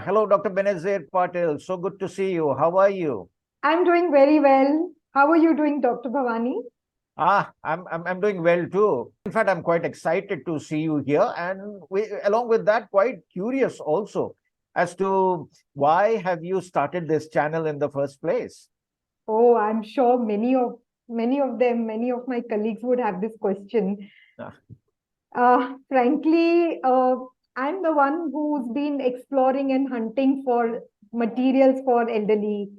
Hello, Dr. Benazir Patil. So good to see you. How are you? I'm doing very well. How are you doing, Dr. Bhawani? I'm doing well too. In fact, I'm quite excited to see you here, and along with that, quite curious also as to why have you started this channel in the first place? Oh, I'm sure many of my colleagues would have this question. Ah, Frankly, I'm the one who's been exploring and hunting for materials for elderly,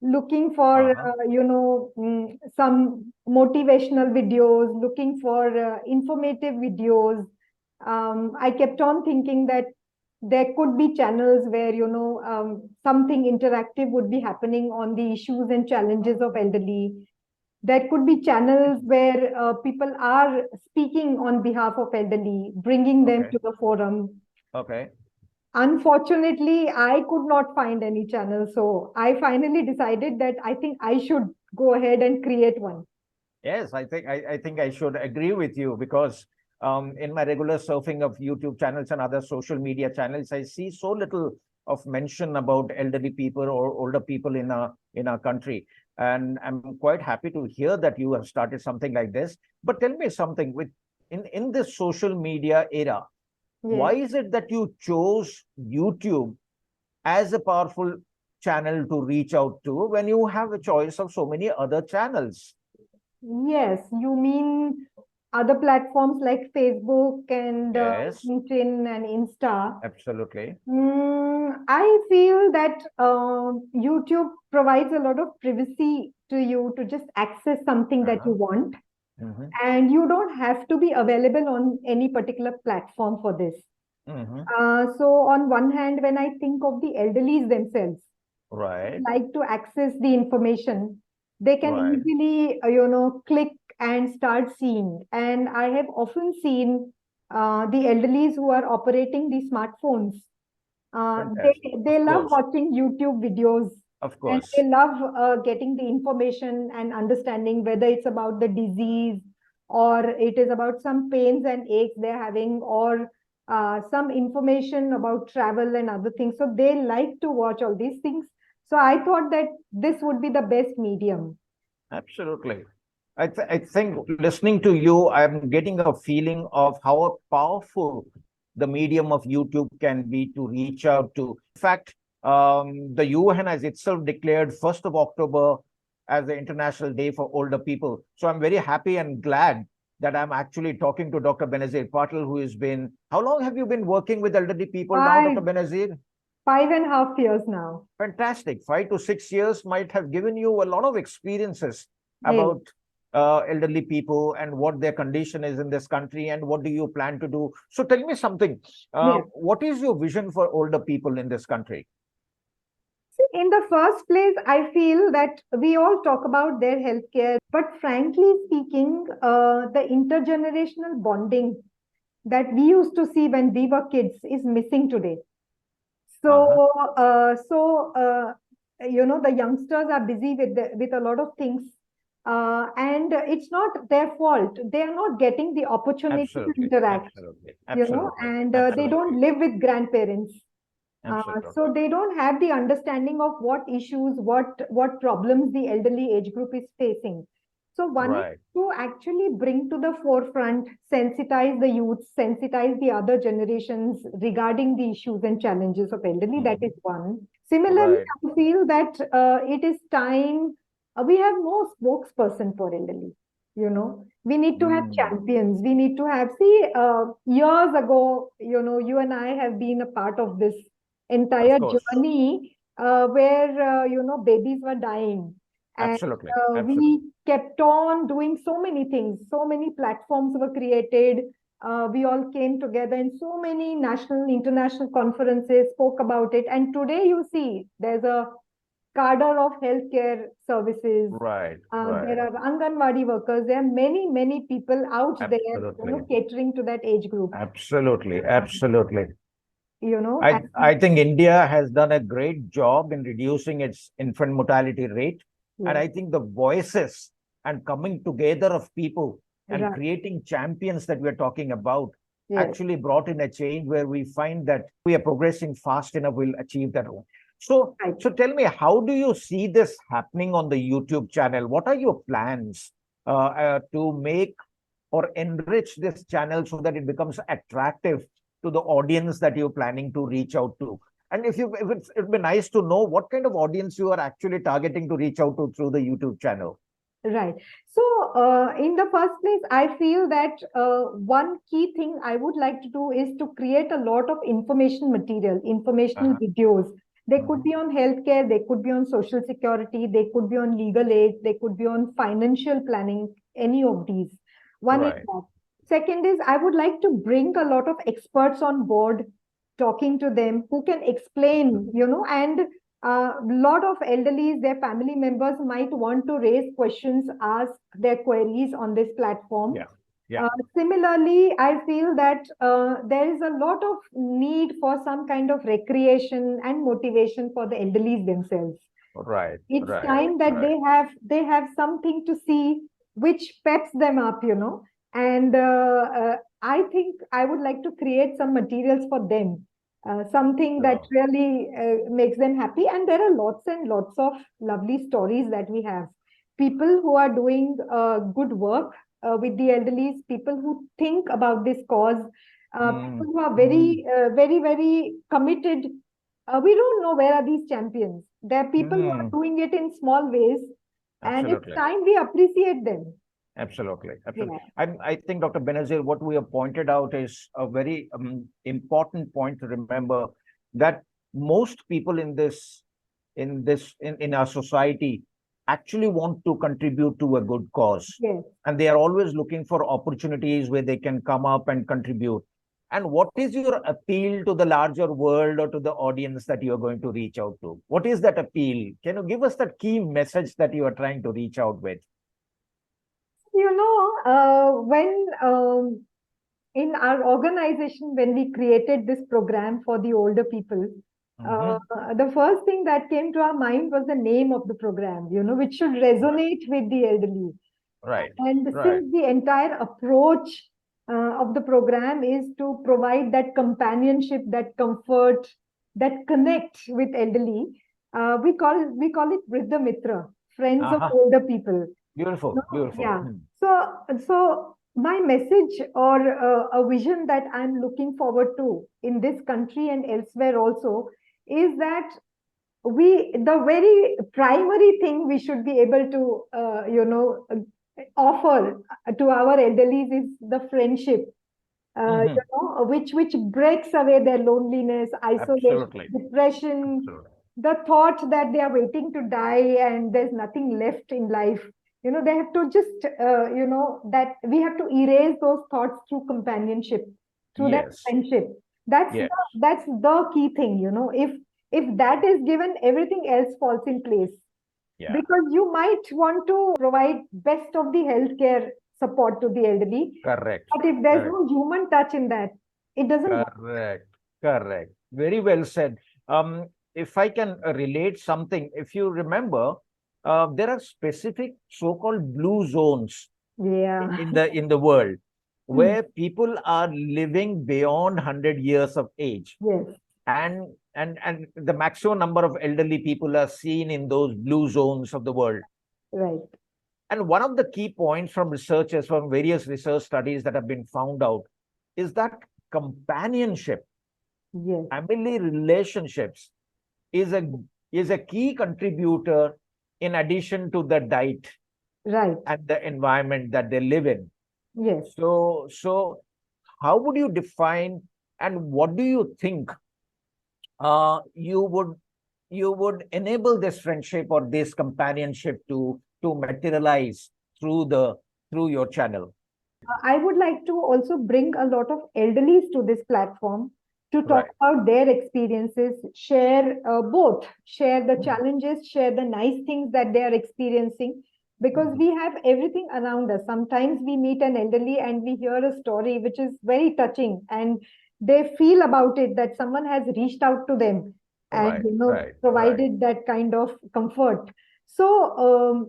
looking for, uh-huh. some motivational videos, looking for informative videos. I kept on thinking that there could be channels where, something interactive would be happening on the issues and challenges of elderly. There could be channels where people are speaking on behalf of elderly, bringing them Okay. to the forum. Okay. Unfortunately, I could not find any channel. So I finally decided that I think I should go ahead and create one. Yes, I think I should agree with you because in my regular surfing of YouTube channels and other social media channels, I see so little of mention about elderly people or older people in our country. And I'm quite happy to hear that you have started something like this. But tell me something with in this social media era, why Yes. is it that you chose YouTube as a powerful channel to reach out to when you have a choice of so many other channels? Yes, you mean other platforms like Facebook and Yes. LinkedIn and Insta. Absolutely. I feel that YouTube provides a lot of privacy to you to just access something that Uh-huh. you want, Mm-hmm. and you don't have to be available on any particular platform for this. Mm-hmm. So, on one hand, when I think of the elderlies themselves, Right. like to access the information, they can Right. easily, click and start seeing. And I have often seen the elderlies who are operating the smartphones. Uh, they Fantastic. they Of love course. watching YouTube videos, Of and they course. love getting the information and understanding whether it's about the disease or it is about some pains and aches they're having or some information about travel and other things. So they like to watch all these things. So I thought that this would be the best medium. Absolutely. I think listening to you, I'm getting a feeling of how powerful the medium of YouTube can be to reach out to. In fact, the UN has itself declared 1st of October as the International Day for Older People. So I'm very happy and glad that I'm actually talking to Dr. Benazir Patil, who has been, how long have you been working with elderly people now, Five Dr. Benazir? 5.5 years now. Fantastic. 5 to 6 years might have given you a lot of experiences Yes, about elderly people and what their condition is in this country and what do you plan to do. So tell me something. yes. What is your vision for older people in this country? In the first place, I feel that we all talk about their healthcare, but frankly speaking, the intergenerational bonding that we used to see when we were kids is missing today. Uh-huh. So, the youngsters are busy with a lot of things, and it's not their fault. They are not getting the opportunity to Absolutely. interact, Absolutely. Absolutely. and they Absolutely. don't live with grandparents. Absolutely. So they don't have the understanding of what issues, what problems the elderly age group is facing. So one is Right. to actually bring to the forefront, sensitize the youth, sensitize the other generations regarding the issues and challenges of elderly. That is Mhm. one. Similarly, Right. I feel that it is time. We have no spokesperson for elderly. We need to have Mm. champions. We need to have. See, years ago, you and I have been a part of this Of entire course. journey where babies were dying, and Absolutely. we Absolutely. kept on doing so many things. So many platforms were created. We all came together in so many national, international conferences, spoke about it. And today, you see, there's a cadre of healthcare services. Right. There Right. are Anganwadi workers. There are many, many people out there, Absolutely. catering to that age group. Absolutely. Absolutely. And I think India has done a great job in reducing its infant mortality rate. And yes, I think the voices and coming together of people and right. creating champions that we're talking about actually brought in a change where we find that we are progressing fast enough, we'll achieve that. So, so tell me, how do you see this happening on the YouTube channel? What are your plans to make or enrich this channel so that it becomes attractive to the audience that you're planning to reach out to? And it'd be nice to know what kind of audience you are actually targeting to reach out to through the YouTube channel. Right. So, in the first place, I feel that one key thing I would like to do is to create a lot of information material, informational videos. They could be on healthcare, they could be on social security, they could be on legal aid, they could be on financial planning, any of these. One is that. Second is, I would like to bring a lot of experts on board, talking to them who can explain, and a lot of elderlies, their family members might want to raise questions, ask their queries on this platform. Similarly, I feel that there is a lot of need for some kind of recreation and motivation for the elderlies themselves. It's time that they have something to see which peps them up, and I think I would like to create some materials for them. Something that really makes them happy. And there are lots and lots of lovely stories that we have. People who are doing good work with the elderly, people who think about this cause, people who are very, very committed. We don't know where are these champions. There are people who are doing it in small ways, and it's time we appreciate them. Absolutely. I think, Dr. Benazir, what we have pointed out is a very important point to remember, that most people in our society actually want to contribute to a good cause. And they are always looking for opportunities where they can come up and contribute. And what is your appeal to the larger world or to the audience that you are going to reach out to? What is that appeal? Can you give us that key message that you are trying to reach out with? When in our organization, when we created this program for the older people, the first thing that came to our mind was the name of the program, which should resonate with the elderly. And since the entire approach of the program is to provide that companionship, that comfort, that connect with elderly, we call it Vriddha Mitra, friends of older people. Beautiful. Yeah. So my message or a vision that I'm looking forward to in this country and elsewhere also is that the very primary thing we should be able to, offer to our elderlies is the friendship, which breaks away their loneliness, isolation, depression, the thought that they are waiting to die and there's nothing left in life. They have to just, that we have to erase those thoughts through companionship, through that friendship. That's the key thing, if that is given, everything else falls in place. Because you might want to provide best of the healthcare support to the elderly. But if there's no human touch in that, it doesn't work. Correct. Very well said. If I can relate something, if you remember, there are specific so-called blue zones in the world where people are living beyond 100 years of age. And the maximum number of elderly people are seen in those blue zones of the world. And one of the key points from researchers, from various research studies that have been found out, is that companionship, family relationships is a key contributor in addition to the diet and the environment that they live in. So how would you define, and what do you think you would enable this friendship or this companionship to materialize through your channel? I would like to also bring a lot of elderlies to this platform to talk about their experiences, share the challenges, share the nice things that they are experiencing, because we have everything around us. Sometimes we meet an elderly and we hear a story which is very touching, and they feel about it that someone has reached out to them and provided that kind of comfort. So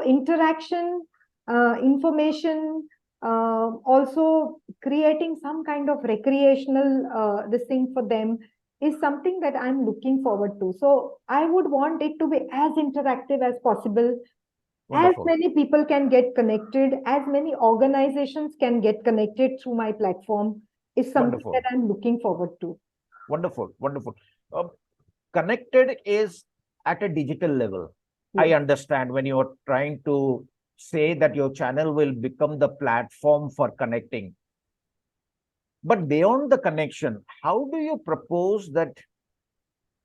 interaction, information, Also creating some kind of recreational this thing for them is something that I'm looking forward to. So I would want it to be as interactive as possible. As Wonderful. many people can get connected, as many organizations can get connected through my platform is something that Wonderful. I'm looking forward to. Wonderful. Wonderful. Connected is at a digital level. I Yes. understand when you're trying to say that your channel will become the platform for connecting. But beyond the connection, how do you propose that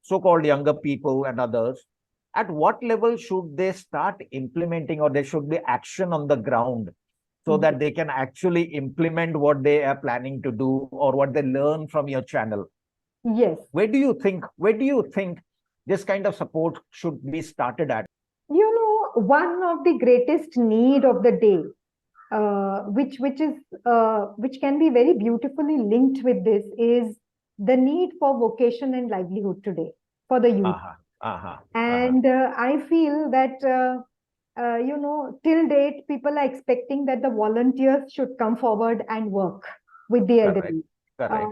so-called younger people and others, at what level should they start implementing, or there should be action on the ground so that they can actually implement what they are planning to do or what they learn from your channel? Yes. Where do you think this kind of support should be started at? You know, one of the greatest need of the day, which can be very beautifully linked with this, is the need for vocation and livelihood today for the youth. And I feel that till date, people are expecting that the volunteers should come forward and work with the elderly.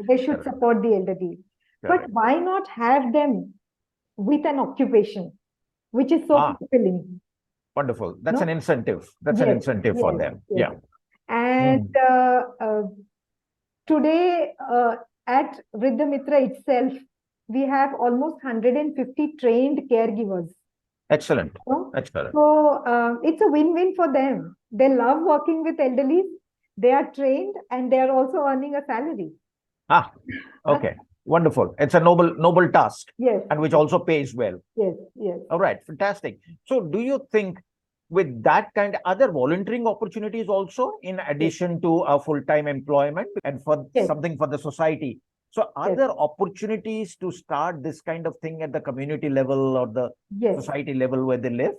They should support the elderly. But why not have them with an occupation, which is so fulfilling? Wonderful. That's No? an incentive. That's an Yes, incentive for yes, them. yes. Yeah. And today, at Vriddhamitra itself, we have almost 150 trained caregivers. Excellent. No? Excellent. So it's a win-win for them. They love working with elderly. They are trained and they are also earning a salary. Okay. Wonderful. It's a noble task. Yes. And which also pays well. Yes, yes. All right. Fantastic. So do you think with that kind of other volunteering opportunities also, in addition to a full-time employment and for something for the society? So are there opportunities to start this kind of thing at the community level or the society level where they live?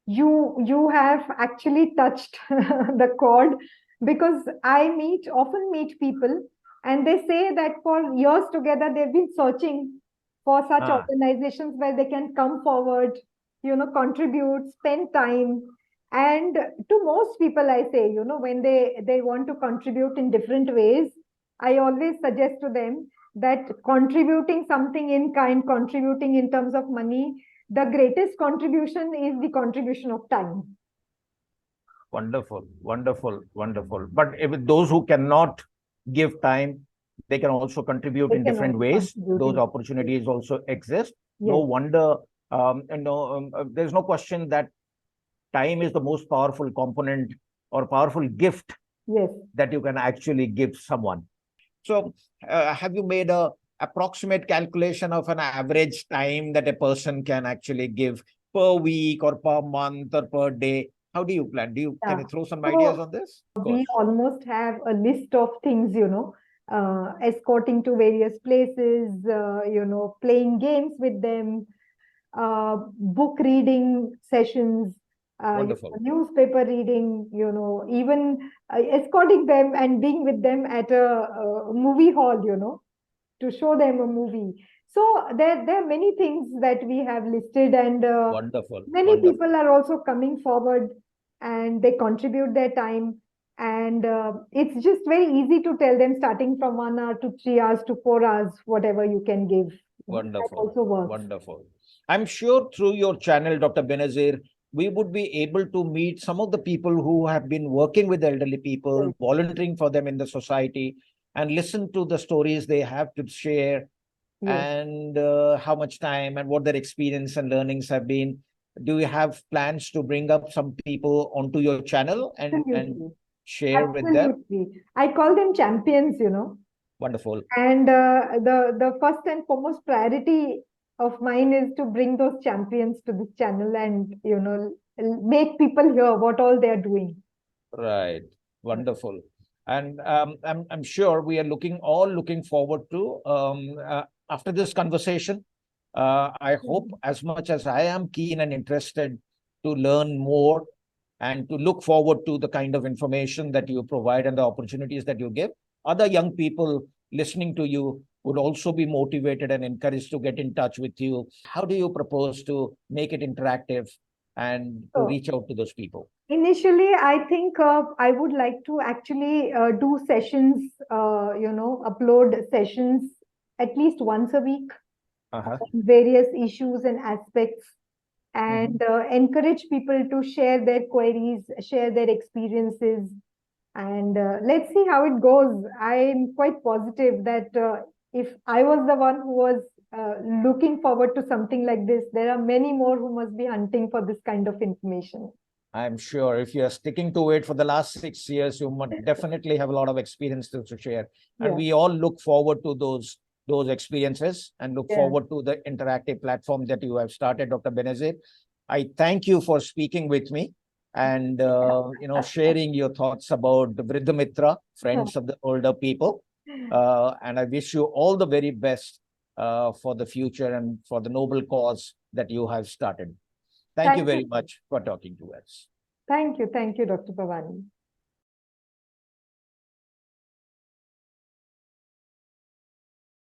You have actually touched the chord, because I often meet people and they say that for years together they've been searching for such organizations where they can come forward, contribute, spend time. And to most people, I say, when they want to contribute in different ways, I always suggest to them that contributing something in kind, contributing in terms of money, the greatest contribution is the contribution of time. Wonderful, wonderful, wonderful. But if those who cannot give time, they can also contribute in different ways. Those opportunities also exist. No wonder, there's no question that time is the most powerful component or powerful gift that you can actually give someone. So have you made a approximate calculation of an average time that a person can actually give per week or per month or per day? How do you plan? Can you throw some ideas on this? We almost have a list of things, escorting to various places, playing games with them, book reading sessions, newspaper reading, even escorting them and being with them at a movie hall, to show them a movie. So there are many things that we have listed, and many people are also coming forward and they contribute their time. And it's just very easy to tell them, starting from 1 hour to 3 hours to 4 hours, whatever you can give. Wonderful. That also works. Wonderful. I'm sure through your channel, Dr. Benazir, we would be able to meet some of the people who have been working with elderly people, volunteering for them in the society, and listen to the stories they have to share, and how much time and what their experience and learnings have been. Do you have plans to bring up some people onto your channel and share with them? I call them champions, Wonderful. And the first and foremost priority of mine is to bring those champions to this channel and, make people hear what all they are doing. Right. Wonderful. And I'm sure we are all looking forward to, after this conversation, I hope as much as I am keen and interested to learn more and to look forward to the kind of information that you provide and the opportunities that you give, other young people listening to you would also be motivated and encouraged to get in touch with you. How do you propose to make it interactive? and to reach out to those people? Initially, I think I would like to actually do sessions, upload sessions at least once a week on various issues and aspects, and encourage people to share their queries, share their experiences, and let's see how it goes. I'm quite positive that if I was the one who was looking forward to something like this, there are many more who must be hunting for this kind of information. I'm sure if you're sticking to it for the last 6 years, you must definitely have a lot of experience to share. And we all look forward to those experiences and look forward to the interactive platform that you have started, Dr. Benazir. I thank you for speaking with me and sharing your thoughts about the Vriddha Mitra, friends of the older people. And I wish you all the very best for the future and for the noble cause that you have started. Thank you very much for talking to us. Thank you, Dr. Bhawani.